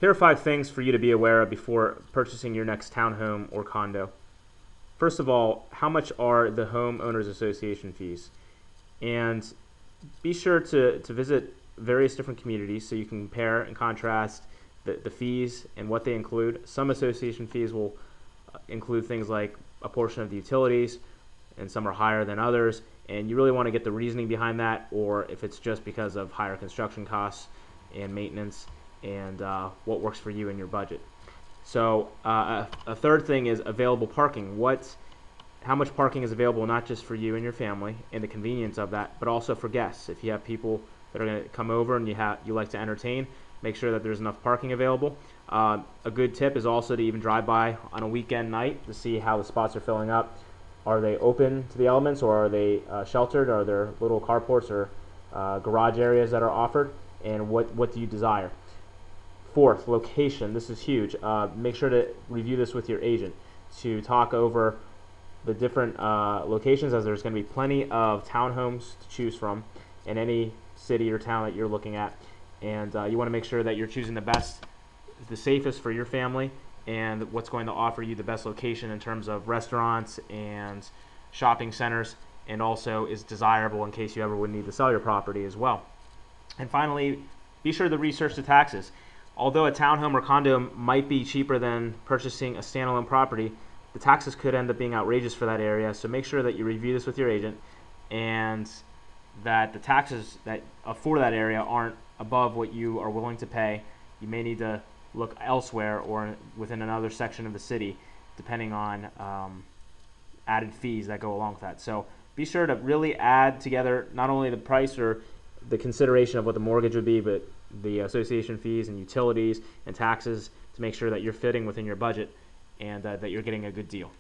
Here are 5 things for you to be aware of before purchasing your next townhome or condo. First of all, how much are the homeowners association fees? And be sure to visit various different communities so you can compare and contrast the fees and what they include. Some association fees will include things like a portion of the utilities, and some are higher than others, and you really want to get the reasoning behind that, or if it's just because of higher construction costs and maintenance, and what works for you and your budget. So a third thing is available parking. How much parking is available, not just for you and your family and the convenience of that, but also for guests. If you have people that are going to come over and you like to entertain, make sure that there's enough parking available. A good tip is also to even drive by on a weekend night to see how the spots are filling up. Are they open to the elements, or are they sheltered? Are there little carports or garage areas that are offered? And what do you desire? Fourth, location. This is huge. Make sure to review this with your agent to talk over the different locations, as there's going to be plenty of townhomes to choose from in any city or town that you're looking at. And you want to make sure that you're choosing the safest for your family, and what's going to offer you the best location in terms of restaurants and shopping centers, and also is desirable in case you ever would need to sell your property as well. And finally, be sure to research the taxes. Although a townhome or condo might be cheaper than purchasing a standalone property, the taxes could end up being outrageous for that area, so make sure that you review this with your agent, and that the taxes for that area aren't above what you are willing to pay. You may need to look elsewhere or within another section of the city, depending on added fees that go along with that. So be sure to really add together not only the price or the consideration of what the mortgage would be, but the association fees and utilities and taxes, to make sure that you're fitting within your budget and that you're getting a good deal.